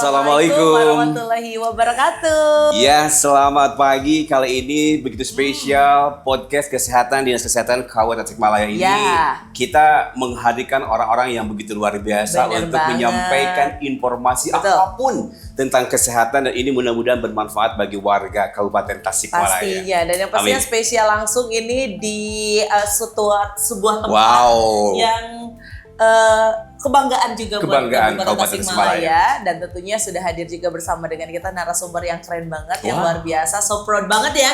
Assalamualaikum warahmatullahi wabarakatuh. Ya, selamat pagi. Kali ini begitu spesial podcast kesehatan Dinas Kesehatan Kabupaten Tasikmalaya ini. Kita menghadirkan orang-orang yang begitu luar biasa untuk menyampaikan informasi apapun tentang kesehatan, dan ini mudah-mudahan bermanfaat bagi warga Kabupaten Tasikmalaya. Pastinya, dan yang pastinya spesial langsung ini di sebuah tempat yang kebanggaan juga buat Kabupaten Tasikmalaya, dan tentunya sudah hadir juga bersama dengan kita narasumber yang keren banget, yang luar biasa, so proud banget ya.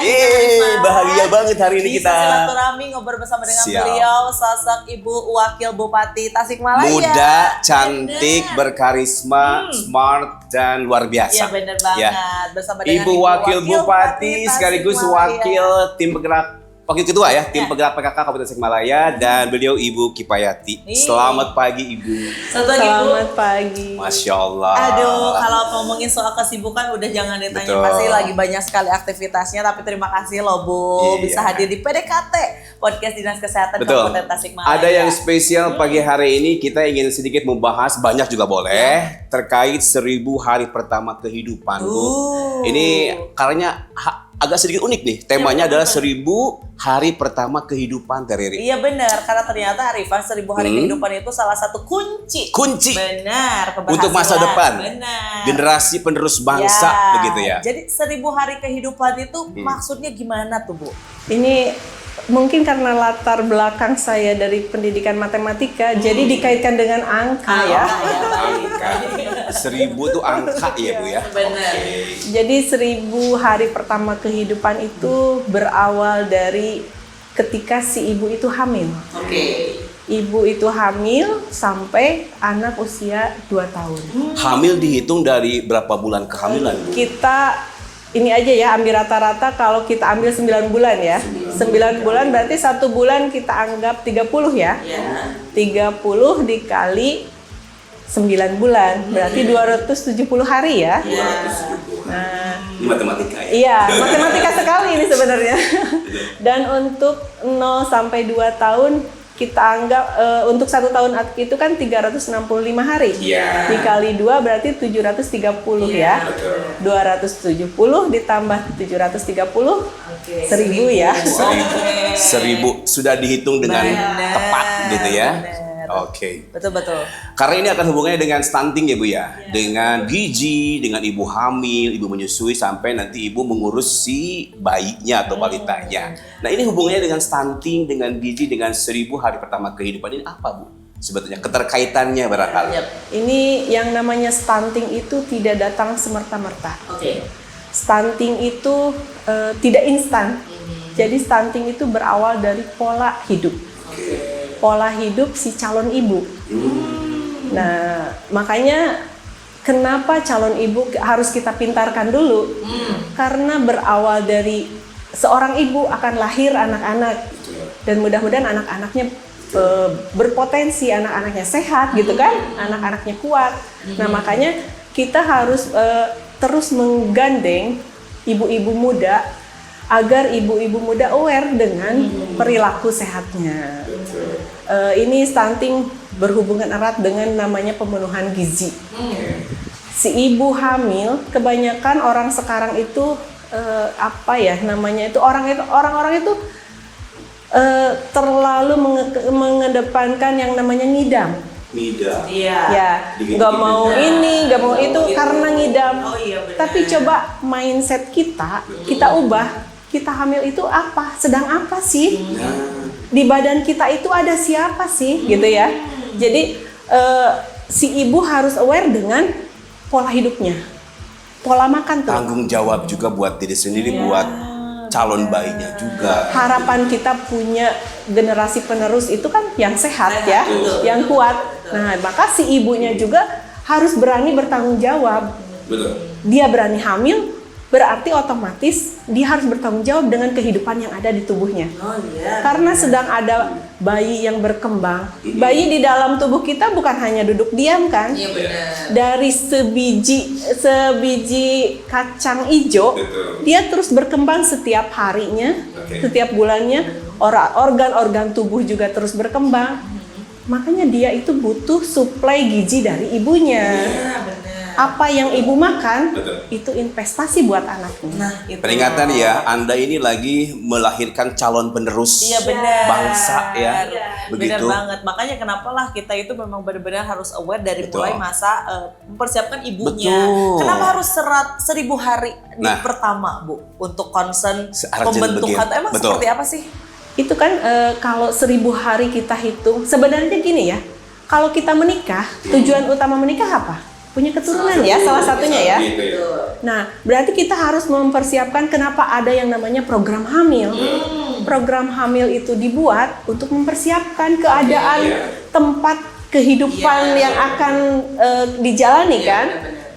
Bahagia banget hari ini kita silaturahmi ngobrol bersama dengan beliau, sosok Ibu Wakil Bupati Tasikmalaya. Muda, cantik, berkarisma, smart, dan luar biasa. Iya, benar banget. Bersama dengan Ibu Wakil Bupati sekaligus wakil tim penggerak, wakil ketua ya, tim penggerak PKK Kabupaten Tasikmalaya, dan beliau Ibu Kipayati. Selamat pagi Ibu. Selamat pagi. Masya Allah. Aduh, kalau ngomongin soal kesibukan udah jangan ditanya. Pasti lagi banyak sekali aktivitasnya, tapi terima kasih loh Bu bisa hadir di PDKT Podcast Dinas Kesehatan Kabupaten Tasikmalaya. Ada yang spesial pagi hari ini, kita ingin sedikit membahas, banyak juga boleh, terkait 1000 hari pertama kehidupan Bu. Ini karena agak sedikit unik nih, temanya adalah 1000 hari pertama kehidupan Riri. Iya benar, karena ternyata Arifan 1000 hari kehidupan itu salah satu kunci. Benar, untuk masa depan. Benar. Generasi penerus bangsa, begitu ya. Jadi 1000 hari kehidupan itu maksudnya gimana tuh Bu? Ini mungkin karena latar belakang saya dari pendidikan matematika, jadi dikaitkan dengan angka ya. Angka. 1000 tuh angka ya Bu ya. Benar. Jadi 1000 hari pertama kehidupan itu berawal dari ketika si ibu itu hamil. Ibu itu hamil sampai anak usia 2 tahun. Hamil dihitung dari berapa bulan kehamilan Bu? Kita ini aja ya, ambil rata-rata, kalau kita ambil 9 bulan ya. 9 bulan berarti 1 bulan kita anggap 30 ya. 30 dikali 9 bulan berarti 270 hari ya. Nah, ini matematika ya? Iya, matematika sekali ini sebenarnya. Dan untuk 0 sampai 2 tahun kita anggap untuk 1 tahun itu kan 365 hari. Dikali 2 berarti 730 ya. 270 ditambah 730 1000 ya. 1000 sudah dihitung dengan tepat gitu ya. Betul. Karena ini akan hubungannya dengan stunting ya Bu ya. Dengan gizi, dengan ibu hamil, ibu menyusui, sampai nanti ibu mengurus si bayinya atau balitanya. Nah, ini hubungannya dengan stunting, dengan gizi, dengan 1000 hari pertama kehidupan ini apa Bu? Sebetulnya keterkaitannya barangkali. Ini yang namanya stunting itu tidak datang semerta-merta. Stunting itu tidak instan. Jadi stunting itu berawal dari pola hidup. Pola hidup si calon ibu. Nah, makanya kenapa calon ibu harus kita pintarkan dulu? Karena berawal dari seorang ibu akan lahir anak-anak, dan mudah-mudahan anak-anaknya berpotensi, anak-anaknya sehat gitu kan, anak-anaknya kuat. Nah, makanya kita harus terus menggandeng ibu-ibu muda agar ibu-ibu muda aware dengan perilaku sehatnya. Ini stunting berhubungan erat dengan namanya pemenuhan gizi. Si ibu hamil, kebanyakan orang sekarang itu orang-orang itu terlalu mengedepankan yang namanya ngidam. Ya, nggak mau ini, nggak mau itu karena ngidam. Tapi coba mindset kita ubah. Kita hamil itu apa? Sedang apa sih? Di badan kita itu ada siapa sih? Gitu ya. Jadi si ibu harus aware dengan pola hidupnya, pola makan tuh. Tanggung jawab juga buat diri sendiri, buat calon bayinya juga. Harapan kita punya generasi penerus itu kan yang sehat ya, yang kuat. Nah, maka si ibunya juga harus berani bertanggung jawab. Dia berani hamil, berarti otomatis dia harus bertanggung jawab dengan kehidupan yang ada di tubuhnya. Karena sedang ada bayi yang berkembang. Bayi di dalam tubuh kita bukan hanya duduk diam kan? Dari sebiji kacang hijau, dia terus berkembang setiap harinya, setiap bulannya. Organ-organ tubuh juga terus berkembang. Makanya dia itu butuh suplai gizi dari ibunya. Apa yang ibu makan, Betul. itu investasi buat anaknya. Nah, itu. Peringatan ya, Anda ini lagi melahirkan calon penerus Iya benar. bangsa ya. Benar Begitu. banget. Makanya kenapa lah kita itu memang benar-benar harus aware dari Betul. mulai masa mempersiapkan ibunya. Betul. Kenapa harus 1000 hari di Nah. pertama, Bu, untuk concern Se-urgent pembentukan? begini. Emang Betul. seperti apa sih? Itu kan kalau 1000 hari kita hitung, sebenarnya gini ya, kalau kita menikah, tujuan utama menikah apa? Punya keturunan ya, salah satunya ya. Nah, berarti kita harus mempersiapkan kenapa ada yang namanya program hamil. Program hamil itu dibuat untuk mempersiapkan keadaan tempat kehidupan yang akan dijalani kan.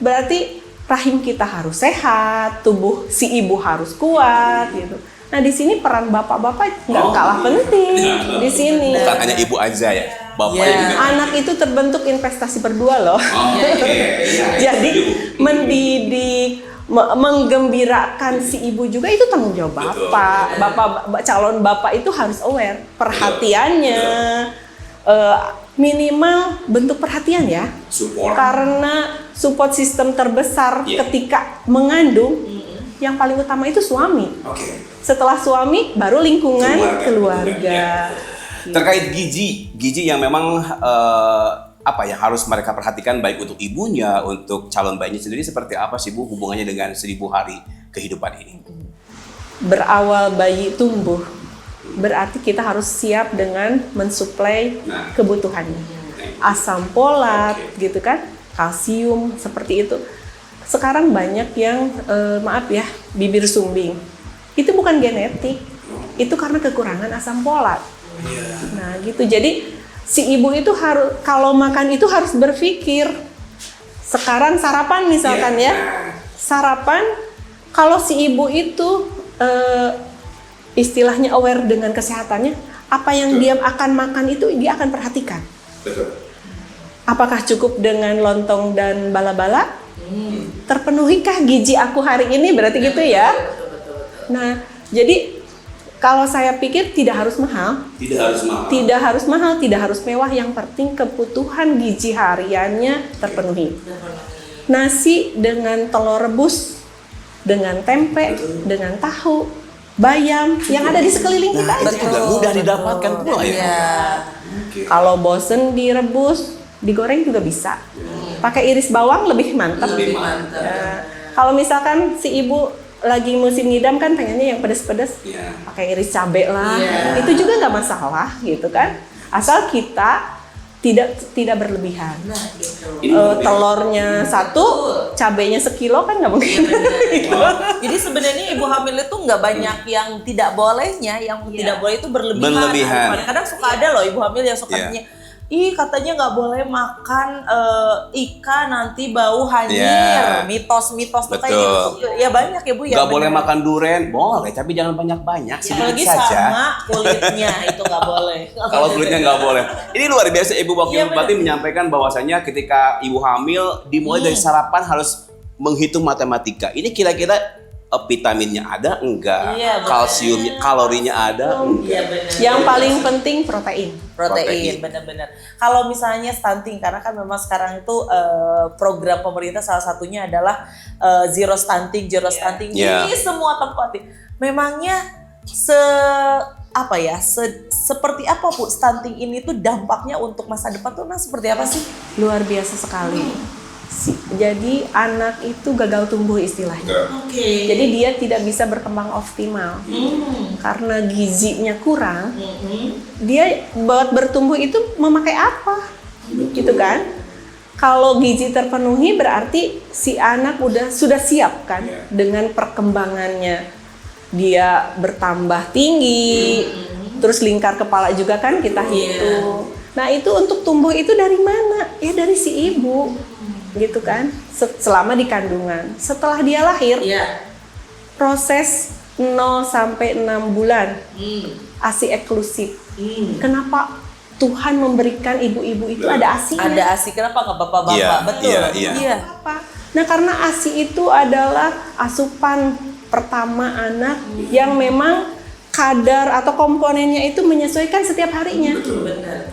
Berarti rahim kita harus sehat, tubuh si ibu harus kuat gitu. Nah, di sini peran bapak-bapak nggak kalah penting di sini. Bukan hanya ibu aja ya, bapaknya juga. Anak itu terbentuk investasi berdua loh. Jadi mendidik, menggembirakan si ibu juga itu tanggung jawab bapak. Bapak calon bapak itu harus aware perhatiannya. Minimal bentuk perhatian ya. Support. Karena support system terbesar ketika mengandung yang paling utama itu suami. Setelah suami baru lingkungan keluarga. Terkait gizi yang memang apa yang harus mereka perhatikan baik untuk ibunya, untuk calon bayinya sendiri seperti apa sih Bu hubungannya dengan 1000 hari kehidupan ini? Berawal bayi tumbuh, berarti kita harus siap dengan mensuplai kebutuhannya. Asam folat gitu kan, kalsium seperti itu. Sekarang banyak yang maaf ya, bibir sumbing. Itu bukan genetik, itu karena kekurangan asam folat. Nah gitu, jadi si ibu itu harus kalau makan itu harus berpikir. Sekarang sarapan misalkan ya, sarapan kalau si ibu itu istilahnya aware dengan kesehatannya, apa yang dia akan makan itu dia akan perhatikan. Apakah cukup dengan lontong dan bala-bala? Terpenuhikah gizi aku hari ini? Berarti gitu ya. Nah, jadi kalau saya pikir tidak harus mahal. Tidak harus mahal, tidak harus mewah. Yang penting kebutuhan gizi hariannya terpenuhi. Nasi dengan telur rebus, dengan tempe, dengan tahu, bayam yang ada di sekeliling kita. Itu juga mudah didapatkan pula ya. Kalau bosen direbus, digoreng juga bisa. Pakai iris bawang lebih mantap. Kalau misalkan si ibu lagi musim ngidam kan pengennya yang pedas-pedas, pakai iris cabai lah. Itu juga nggak masalah gitu kan. Asal kita tidak berlebihan. Telurnya 1, cabainya sekilo kan nggak mungkin. Gitu. Jadi sebenarnya ibu hamil itu nggak banyak yang tidak bolehnya, yang tidak boleh itu berlebihan. Kadang suka ada loh ibu hamil yang suka tanya, katanya nggak boleh makan ikan nanti bau hanyir. Mitos-mitos tuh kayak gitu. Ya banyak ya Bu ya. Nggak boleh makan durian, boleh tapi jangan banyak-banyak, sedikit Apalagi saja. sama kulitnya itu nggak boleh. Kalau kulitnya nggak boleh. Ini luar biasa Ibu Wakil Bupati menyampaikan bahwasanya ketika ibu hamil dimulai dari sarapan harus menghitung matematika. Ini kira-kira vitaminnya ada enggak? Kalsiumnya, kalorinya ada enggak? Yang paling penting protein. Protein, benar-benar. Kalau misalnya stunting, karena kan memang sekarang itu program pemerintah salah satunya adalah zero stunting. Ini semua tempat. Memangnya seperti apa Bu stunting ini tuh dampaknya untuk masa depan tuh seperti apa sih? Luar biasa sekali. Jadi anak itu gagal tumbuh istilahnya. Jadi dia tidak bisa berkembang optimal karena gizinya kurang. Dia buat bertumbuh itu memakai apa, gitu kan? Kalau gizi terpenuhi berarti si anak sudah siap kan dengan perkembangannya. Dia bertambah tinggi, terus lingkar kepala juga kan kita hitung. Nah itu untuk tumbuh itu dari mana? Ya dari si ibu. Gitu kan, selama di kandungan. Setelah dia lahir, proses 0 sampai 6 bulan ASI eksklusif. Kenapa Tuhan memberikan ibu-ibu itu ada ASI-nya? Ada ASI, kenapa nggak bapak-bapak? Betul. Nah karena ASI itu adalah asupan pertama anak yang memang kadar atau komponennya itu menyesuaikan setiap harinya.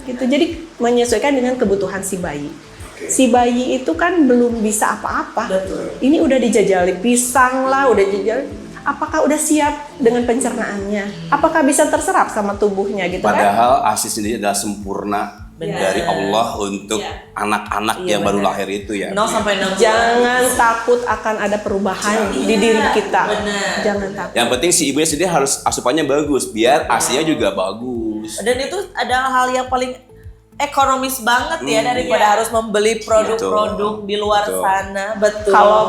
Gitu. Jadi menyesuaikan dengan kebutuhan si bayi. Si bayi itu kan belum bisa apa-apa. Ini udah dijajali pisang lah, udah dijajali. Apakah udah siap dengan pencernaannya? Apakah bisa terserap sama tubuhnya gitu kan? Padahal ASI sendiri adalah sempurna dari Allah untuk anak-anak yang baru lahir itu ya. 0 sampai 6 bulan. Jangan takut akan ada perubahan di diri kita. Jangan takut. Yang penting si ibunya sendiri harus asupannya bagus biar ASI-nya juga bagus. Dan itu adalah hal yang paling ekonomis banget ya daripada harus membeli produk-produk di luar sana. Betul. Kalau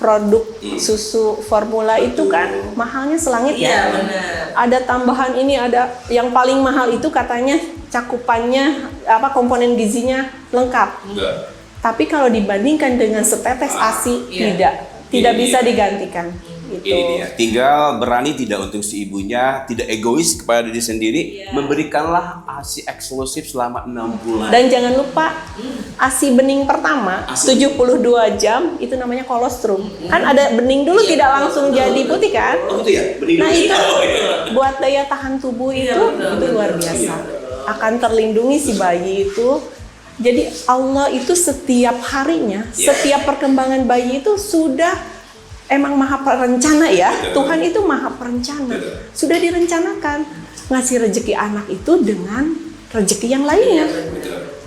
produk susu formula itu kan mahalnya selangit ya. Benar. Ada tambahan ini, ada yang paling mahal itu katanya cakupannya komponen gizinya lengkap. Tapi kalau dibandingkan dengan setetes ASI tidak bisa digantikan. Gitu. Ini dia. Tinggal berani tidak untuk si ibunya, tidak egois kepada diri sendiri, memberikanlah ASI eksklusif selama 6 bulan. Dan jangan lupa ASI bening pertama 72 jam itu namanya kolostrum. Kan ada bening dulu tidak langsung jadi putih kan? Itu ya, bening Nah dulu. itu buat daya tahan tubuh itu luar biasa. Akan terlindungi si bayi itu. Jadi Allah itu setiap harinya, setiap perkembangan bayi itu sudah emang maha perencana ya. Tuhan itu maha perencana. Sudah direncanakan ngasih rezeki anak itu dengan rezeki yang lainnya.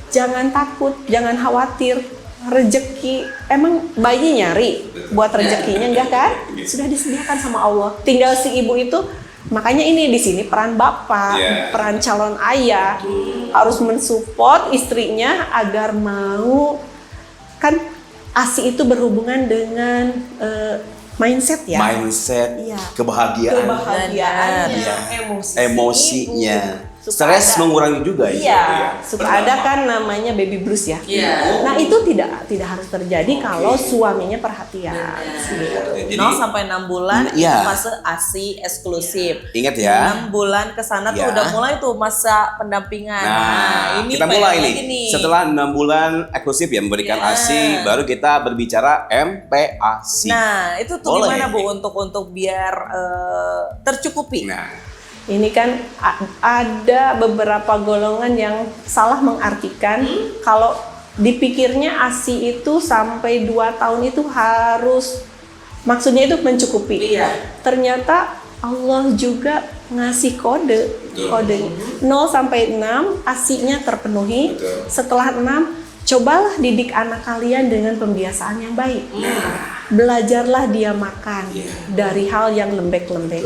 Jangan takut, jangan khawatir. Rezeki emang bayi nyari buat rezekinya enggak kan? Sudah disediakan sama Allah. Tinggal si ibu itu, makanya ini di sini peran bapak, peran calon ayah harus mensupport istrinya agar mau, kan ASI itu berhubungan dengan mindset ya. Mindset, kebahagiaan, emosinya. Stres mengurangi juga suka ada kan namanya baby blues ya. Nah itu tidak harus terjadi kalau suaminya perhatian. 0 sampai 6 bulan itu fase ASI eksklusif. Ingat ya. 6 bulan ke sana tuh udah mulai tuh masa pendampingan. Nah, ini kita mulai nih. Setelah 6 bulan eksklusif ya memberikan ASI, baru kita berbicara MPASI. Nah, itu tuh gimana Bu untuk biar tercukupi? Nah, ini kan ada beberapa golongan yang salah mengartikan kalau dipikirnya ASI itu sampai 2 tahun itu harus, maksudnya itu mencukupi. Ternyata Allah juga ngasih kode 0 sampai 6 ASI-nya terpenuhi. Setelah 6 cobalah didik anak kalian dengan pembiasaan yang baik. Belajarlah dia makan dari hal yang lembek-lembek.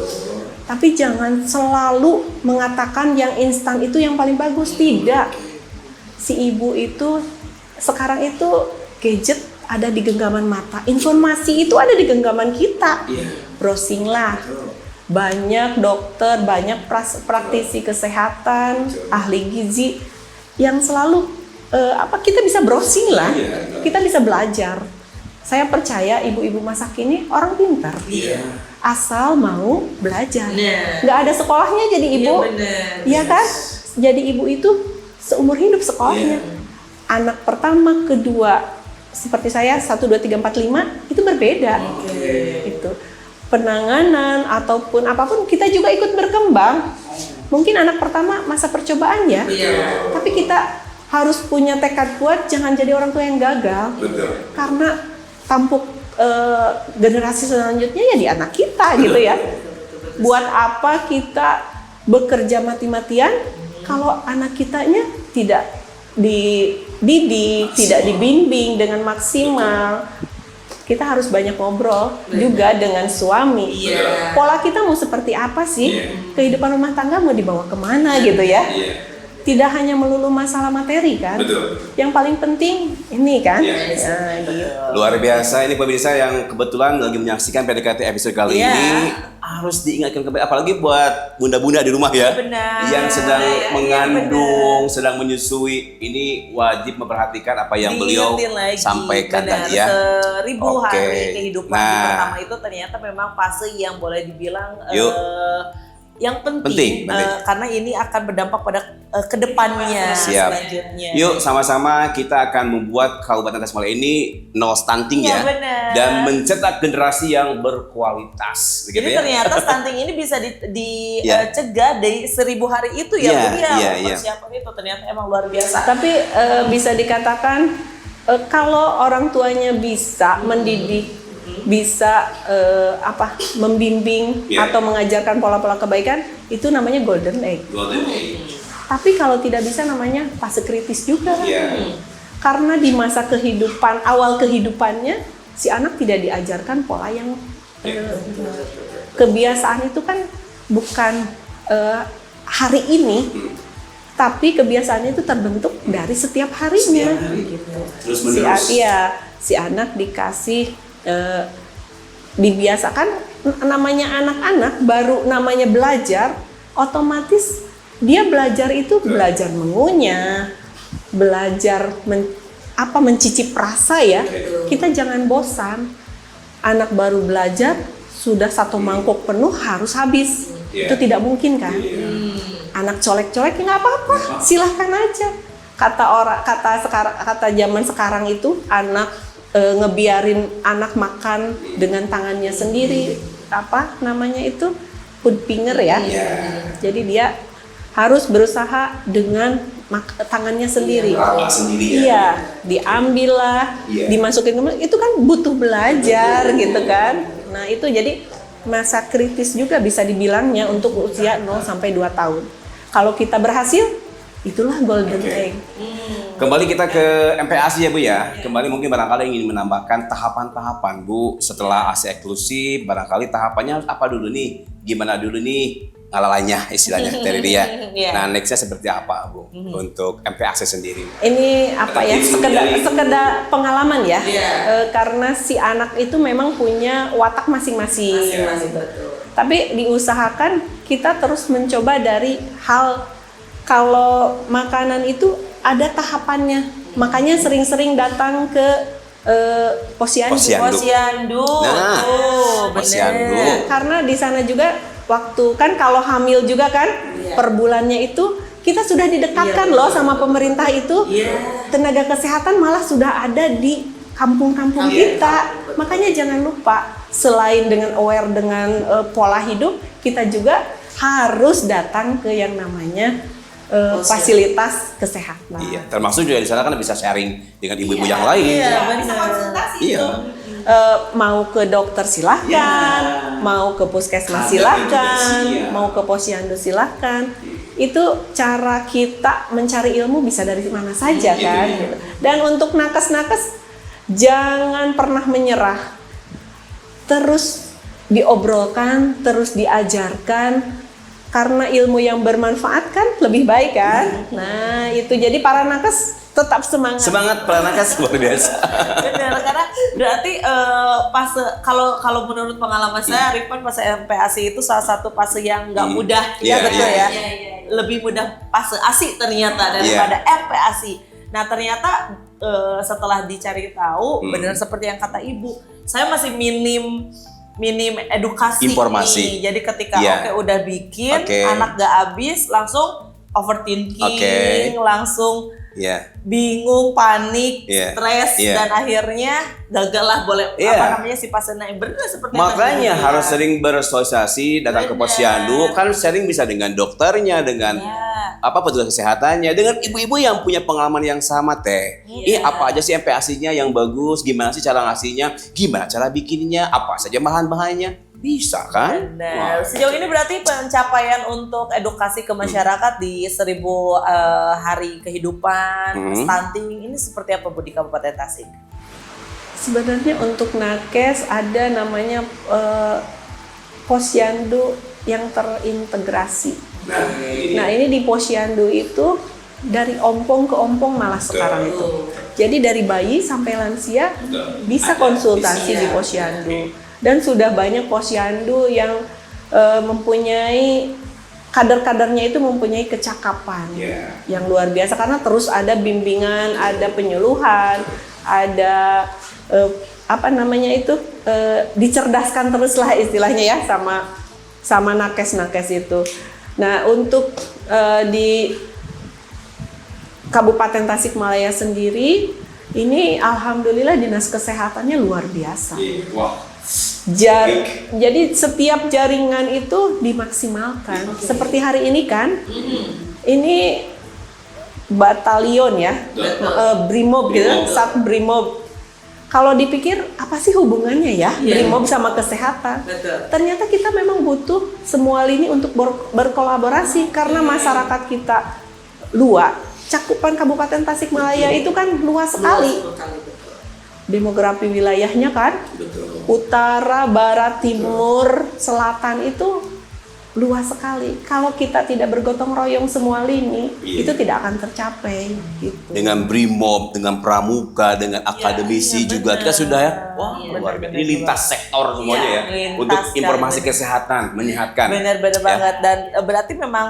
Tapi jangan selalu mengatakan yang instan itu yang paling bagus. Tidak. Si ibu itu sekarang itu gadget ada di genggaman mata. Informasi itu ada di genggaman kita. Browsinglah. Banyak dokter, banyak praktisi kesehatan, ahli gizi yang selalu kita bisa browsing lah. Kita bisa belajar. Saya percaya ibu-ibu masa kini orang pintar. Asal mau belajar. Nggak ada sekolahnya jadi ibu. Iya kan? Jadi ibu itu seumur hidup sekolahnya. Anak pertama, kedua, seperti saya 1, 2, 3, 4, 5 itu berbeda. Itu penanganan ataupun apapun kita juga ikut berkembang. Mungkin anak pertama masa percobaan ya. Tapi kita harus punya tekad kuat, jangan jadi orang tua yang gagal. Karena tampuk generasi selanjutnya ya di anak kita gitu ya. Buat apa kita bekerja mati-matian kalau anak kitanya tidak dididik, tidak dibimbing dengan maksimal. Kita harus banyak ngobrol juga dengan suami. Pola kita mau seperti apa sih? Kehidupan rumah tangga mau dibawa kemana gitu ya? Tidak hanya melulu masalah materi kan? Yang paling penting ini kan? Gitu. Luar biasa ini pemirsa yang kebetulan lagi menyaksikan PDKT episode kali ini, harus diingatkan kembali, apalagi buat bunda-bunda di rumah ya, yang sedang mengandung, sedang menyusui, ini wajib memperhatikan apa yang beliau sampaikan tadi ya. 1000 hari kehidupan pertama itu ternyata memang fase yang boleh dibilang yang penting. Karena ini akan berdampak pada kedepannya selanjutnya. Yuk sama-sama kita akan membuat Kabupaten Tasikmalaya ini no stunting ya, dan mencetak generasi yang berkualitas. Jadi ternyata stunting ini bisa dicegah dari 1000 hari itu ya, persiapan itu ternyata emang luar biasa. Tapi bisa dikatakan kalau orang tuanya bisa mendidik, bisa membimbing atau mengajarkan pola-pola kebaikan, itu namanya golden age. Tapi kalau tidak bisa namanya fase kritis juga. Karena di masa kehidupan, awal kehidupannya si anak tidak diajarkan pola yang kebiasaan itu kan bukan hari ini, tapi kebiasaannya itu terbentuk dari setiap harinya. Terus menerus. Si anak dikasih dibiasakan, namanya anak-anak baru namanya belajar, otomatis dia belajar itu belajar mengunyah, belajar mencicip rasa ya. Kita jangan bosan. Anak baru belajar sudah 1 mangkok penuh harus habis. Itu tidak mungkin kan? Anak colek-colek ya nggak apa-apa, silahkan aja. Kata zaman sekarang itu anak ngebiarin anak makan dengan tangannya sendiri, food finger ya. Jadi dia harus berusaha dengan tangannya sendiri. Diambil lah, dimasukin ke itu kan butuh belajar gitu kan. Nah itu jadi masa kritis juga bisa dibilangnya untuk usia 0 sampai 2 tahun. Kalau kita berhasil, itulah golden age. Kembali kita ke MPASI ya Bu ya. Kembali mungkin barangkali ingin menambahkan tahapan-tahapan Bu setelah ASI eksklusif. Barangkali tahapannya apa dulu nih? Gimana dulu nih ngalalanya istilahnya dari dia. Nah nextnya seperti apa Bu untuk MPASI sendiri? Ini sekedar pengalaman ya. Karena si anak itu memang punya watak masing-masing. Tapi diusahakan kita terus mencoba dari hal, kalau makanan itu ada tahapannya, makanya sering-sering datang ke posyandu. Posyandu. Karena di sana juga waktu kan kalau hamil juga kan per bulannya itu kita sudah didekatkan loh sama pemerintah itu. Tenaga kesehatan malah sudah ada di kampung-kampung kita. Makanya jangan lupa, selain dengan aware dengan pola hidup, kita juga harus datang ke yang namanya fasilitas kesehatan. Termasuk juga di sana kan bisa sharing dengan ibu-ibu yang lain. Bisa konsultasi. Mau ke dokter silahkan, mau ke puskesmas silahkan, mau ke posyandu silahkan. Itu cara kita mencari ilmu bisa dari mana saja kan. Dan untuk nakes-nakes jangan pernah menyerah. Terus diobrolkan, terus diajarkan. Karena ilmu yang bermanfaat kan lebih baik kan. Nah itu jadi para nakes tetap semangat. Semangat para nakes luar biasa. Benar, karena berarti kalau menurut pengalaman saya, Rifan fase MPASI itu salah satu fase yang nggak mudah, betul ya. Lebih mudah fase ASI ternyata daripada MPASI. Nah ternyata setelah dicari tahu, benar seperti yang kata Ibu, saya masih minim edukasi informasi. Jadi ketika udah bikin anak gak habis, langsung overthinking, langsung bingung, panik, stres, dan akhirnya gagal lah si pasien naik. Benar seperti makanya harus sering bersosialisasi, datang ke posyandu, kan sering bisa dengan dokternya, dengan petugas kesehatannya, dengan ibu-ibu yang punya pengalaman yang sama teh. Apa aja sih MPASI-nya yang bagus, gimana sih cara ngasihnya, gimana cara bikinnya, apa saja bahan-bahannya, bisa kan? Benar. Sejauh ini berarti pencapaian untuk edukasi ke masyarakat di 1000 hari kehidupan stunting ini seperti apa Bu di Kabupaten Tasik? Sebenarnya untuk nakes ada namanya posyandu yang terintegrasi. Nah ini di posyandu itu dari ompong ke ompong malah sekarang itu. Jadi dari bayi sampai lansia bisa konsultasi di posyandu. Dan sudah banyak posyandu yang mempunyai kader-kadernya itu mempunyai kecakapan yang luar biasa, karena terus ada bimbingan, ada penyuluhan, ada dicerdaskan terus lah istilahnya ya sama sama nakes-nakes itu. Nah, untuk di Kabupaten Tasikmalaya sendiri, ini alhamdulillah dinas kesehatannya luar biasa. Jadi setiap jaringan itu dimaksimalkan. Seperti hari ini kan, ini batalion ya, Brimob gitu, Sat Brimob. Kalau dipikir apa sih hubungannya ya Brimob sama kesehatan? Ternyata kita memang butuh semua lini untuk berkolaborasi karena masyarakat kita luas. Cakupan Kabupaten Tasikmalaya itu kan luas sekali. Demografi wilayahnya kan, utara, barat, timur, selatan itu luas sekali. Kalau kita tidak bergotong royong semua lini, itu tidak akan tercapai. Gitu. Dengan Brimob, dengan Pramuka, dengan akademisi juga kita sudah ya. Wah, luar biasa. Ini lintas sektor semuanya ya. Untuk informasi kesehatan, menyehatkan. Benar-benar banget. Dan berarti memang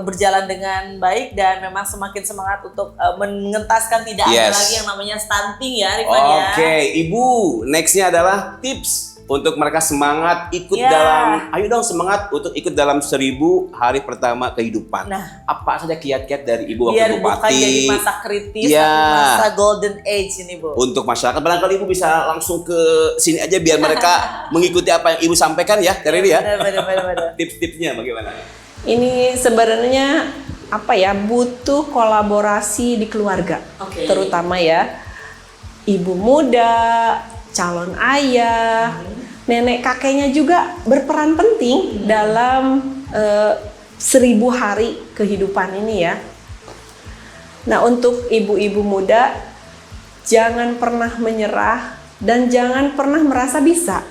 berjalan dengan baik dan memang semakin semangat untuk mengentaskan tidak ada lagi yang namanya stunting ya, Rifan ya. Oke, Ibu, nextnya adalah tips untuk mereka semangat ikut dalam, ayo dong semangat untuk ikut dalam 1000 hari pertama kehidupan. Nah, apa saja kiat-kiat dari Ibu waktu biar bupati? bukan jadi masa kritis, tapi masa golden age ini, Bu. Untuk masyarakat, barangkali Ibu bisa langsung ke sini aja biar mereka mengikuti apa yang Ibu sampaikan ya, dari ini ya. Benar. Tips-tipsnya bagaimana? Ini sebenarnya apa ya, butuh kolaborasi di keluarga, terutama ya ibu muda, calon ayah, nenek kakeknya juga berperan penting dalam 1000 hari kehidupan ini ya. Nah, untuk ibu-ibu muda, jangan pernah menyerah dan jangan pernah merasa bisa.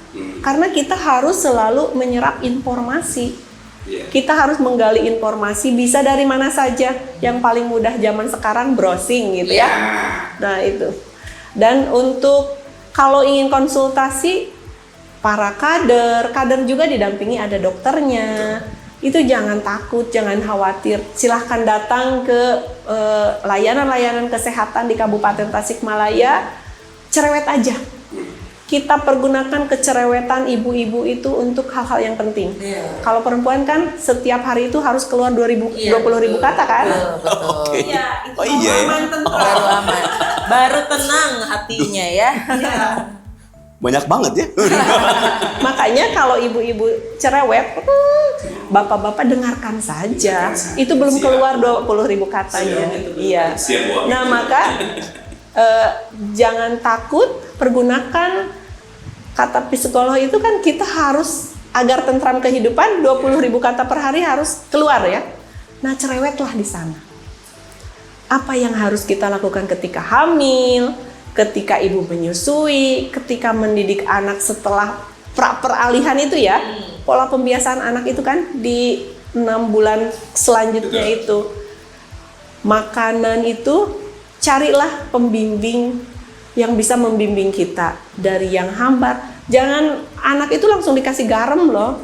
Karena kita harus selalu menyerap informasi. Kita harus menggali informasi, bisa dari mana saja. Yang paling mudah zaman sekarang browsing gitu ya. Nah, itu. Dan untuk kalau ingin konsultasi, para kader juga didampingi ada dokternya. Itu jangan takut, jangan khawatir. Silahkan datang ke layanan-layanan kesehatan di Kabupaten Tasikmalaya. Cerewet aja. Kita pergunakan kecerewetan ibu-ibu itu untuk hal-hal yang penting. Kalau perempuan kan setiap hari itu harus keluar 20.000 kata kan? Betul. Iya, Oh iya ya. Baru aman. Baru tenang hatinya ya. Banyak banget ya. Makanya kalau ibu-ibu cerewet, bapak-bapak dengarkan saja. Itu belum keluar 20.000 katanya. Iya. Nah, maka jangan takut, pergunakan kata psikolog itu kan kita harus agar tentram kehidupan 20.000 kata per hari harus keluar ya. Nah, cerewetlah di sana. Apa yang harus kita lakukan ketika hamil, ketika ibu menyusui, ketika mendidik anak setelah peralihan itu ya, pola pembiasaan anak itu kan di 6 bulan selanjutnya itu. Makanan itu carilah pembimbing yang bisa membimbing kita dari yang hambar. Jangan anak itu langsung dikasih garam loh.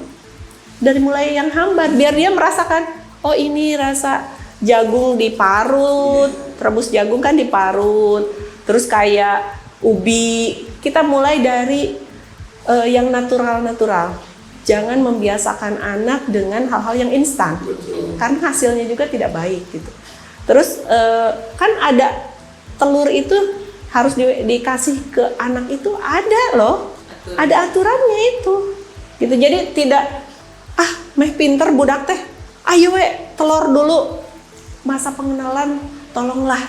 Dari mulai yang hambar biar dia merasakan, oh ini rasa jagung diparut, rebus jagung kan diparut. Terus kayak ubi, kita mulai dari yang natural-natural. Jangan membiasakan anak dengan hal-hal yang instan. Karena hasilnya juga tidak baik gitu. Terus kan ada telur itu harus dikasih ke anak itu ada loh, ada aturannya itu, gitu. Jadi tidak meh pinter budak teh, ayo telur dulu, masa pengenalan tolonglah,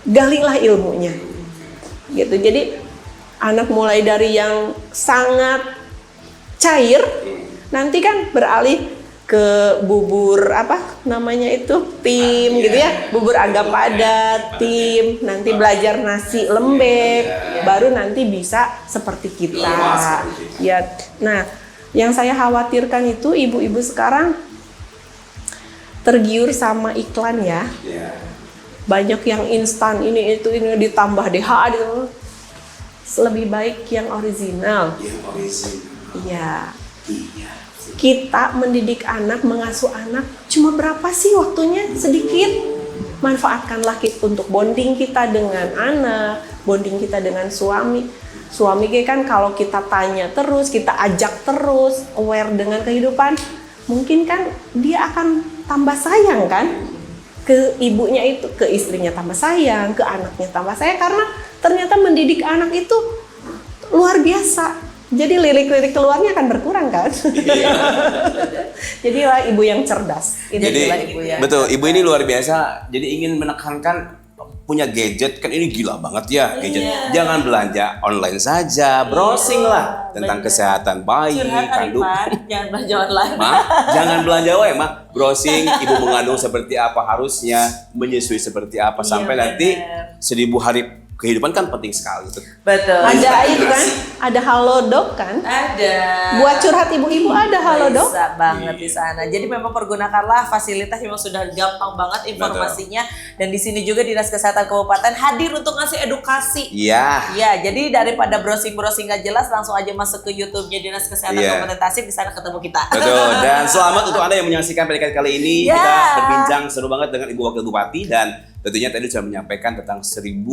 galilah ilmunya, gitu. Jadi anak mulai dari yang sangat cair, nanti kan beralih ke bubur apa namanya itu tim gitu ya, bubur agak padat, tim, nanti belajar nasi lembek, baru nanti bisa seperti kita ya. Nah, yang saya khawatirkan itu ibu-ibu sekarang tergiur sama iklan ya, banyak yang instan, ini ditambah DHA gitu. Lebih baik yang original. Iya. Kita mendidik anak, mengasuh anak, cuma berapa sih waktunya? Sedikit. manfaatkanlah untuk bonding kita dengan anak, bonding kita dengan suami. Suami kan kalau kita tanya terus, kita ajak terus, aware dengan kehidupan, mungkin kan dia akan tambah sayang kan ke ibunya itu, ke istrinya tambah sayang, ke anaknya tambah sayang, karena ternyata mendidik anak itu luar biasa. Jadi lirik-lirik keluarnya akan berkurang kan. Jadilah ibu yang cerdas. Jadi ibu ya. Betul, ibu ini luar biasa. Jadi ingin menekankan punya gadget kan ini gila banget ya gadget. Jangan belanja online saja, browsing lah tentang kesehatan bayi, kandungan. Jangan belanja online. Jangan belanja mah browsing ibu mengandung seperti apa, harusnya menyusui seperti apa, sampai nanti 1000 hari kehidupan kan penting sekali. Betul. Ada itu kan, ada Halodoc kan? Ada. Buat curhat ibu-ibu ada Halodoc. Bisa banget di sana. Jadi memang pergunakanlah fasilitas yang sudah gampang banget informasinya. Betul. Dan di sini juga Dinas Kesehatan Kabupaten hadir untuk ngasih edukasi. Iya. Ya, jadi daripada browsing-browsing nggak jelas, langsung aja masuk ke YouTube-nya Dinas Kesehatan Kabupaten Tasik, di sana ketemu kita. Betul. Dan selamat untuk Anda yang menyaksikan PDKT kali ini. Kita berbincang seru banget dengan Ibu Wakil Bupati, dan tentunya tadi sudah menyampaikan tentang 1000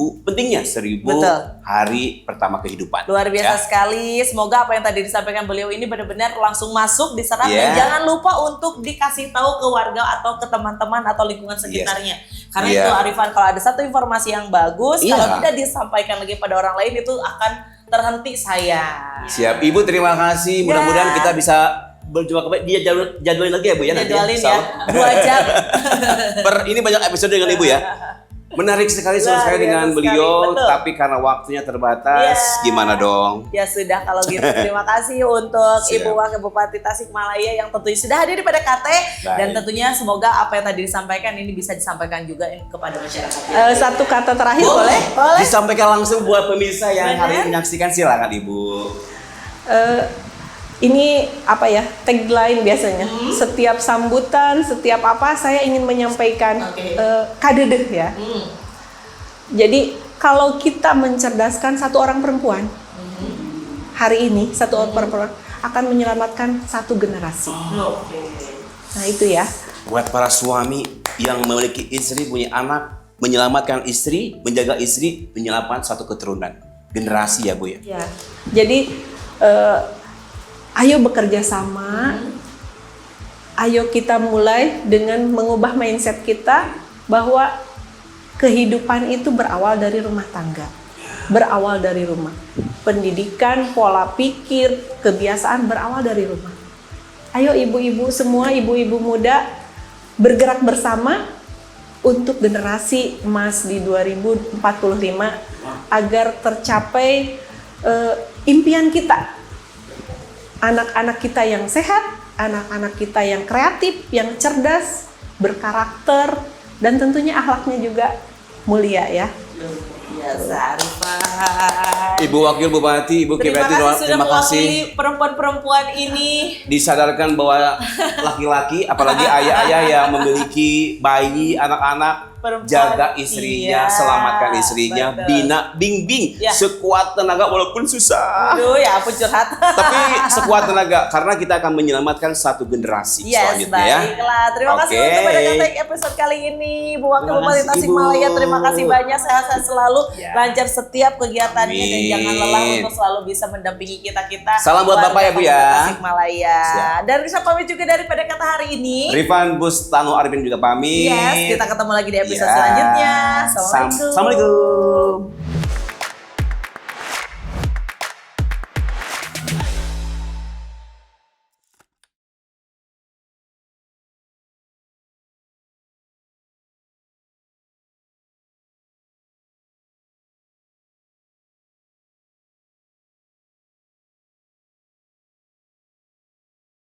hari pertama kehidupan. Luar biasa sekali. Semoga apa yang tadi disampaikan beliau ini benar-benar langsung masuk, diserap, dan jangan lupa untuk dikasih tahu ke warga atau ke teman-teman atau lingkungan sekitarnya. Karena itu Arifan, kalau ada satu informasi yang bagus, kalau tidak disampaikan lagi pada orang lain itu akan terhenti sayang. Siap, Ibu, terima kasih. Mudah-mudahan kita bisa berjumpa kembali. Dia jadwalin lagi ya Bu ya? Jadwalin ya, 2 jam. Ini banyak episode dengan Ibu ya. Menarik sekali sekali dengan beliau, tapi karena waktunya terbatas, gimana dong? Ya sudah kalau gitu. Terima kasih untuk Ibu Wakil Bupati Tasikmalaya yang tentunya sudah hadir di PDKT. Dan tentunya semoga apa yang tadi disampaikan ini bisa disampaikan juga kepada masyarakat. Satu kata terakhir boleh? Disampaikan langsung buat pemirsa yang hari ini menyaksikan, silakan Ibu. Ini apa ya, tagline biasanya. Setiap sambutan, setiap apa, saya ingin menyampaikan kadedeh ya. Jadi kalau kita mencerdaskan satu orang perempuan, hari ini satu orang perempuan akan menyelamatkan satu generasi. Nah itu ya. Buat para suami yang memiliki istri, punya anak, menyelamatkan istri, menjaga istri, menyelamatkan satu keturunan, generasi ya Bu ya. Ya. Jadi ayo bekerja sama, ayo kita mulai dengan mengubah mindset kita bahwa kehidupan itu berawal dari rumah tangga, berawal dari rumah. Pendidikan, pola pikir, kebiasaan berawal dari rumah. Ayo ibu-ibu semua, ibu-ibu muda bergerak bersama untuk generasi emas di 2045 agar tercapai impian kita. Anak-anak kita yang sehat, anak-anak kita yang kreatif, yang cerdas, berkarakter, dan tentunya akhlaknya juga mulia ya. Ibu Wakil Bupati, Ibu Kepati, terima kasih perempuan-perempuan ini. Disadarkan bahwa laki-laki, apalagi ayah-ayah yang memiliki bayi, anak-anak, jaga istrinya, selamatkan istrinya, bina, bimbing, sekuat tenaga walaupun susah. Aduh ya ampun curhat. Tapi sekuat tenaga, karena kita akan menyelamatkan satu generasi selanjutnya ya. Baiklah, terima kasih untuk PDKT episode kali ini. Bu Wakil Bupati Tasikmalaya, terima kasih banyak, sehat-sehat selalu, lancar setiap kegiatannya, dan jangan lelah untuk selalu bisa mendampingi kita-kita. Salam buat Bapak ya Bu ya. Tasikmalaya. Dan bisa pamit juga dari PDKT hari ini. Rifan Bustano Arifin juga pamit. Kita ketemu lagi di episode selanjutnya. Assalamualaikum.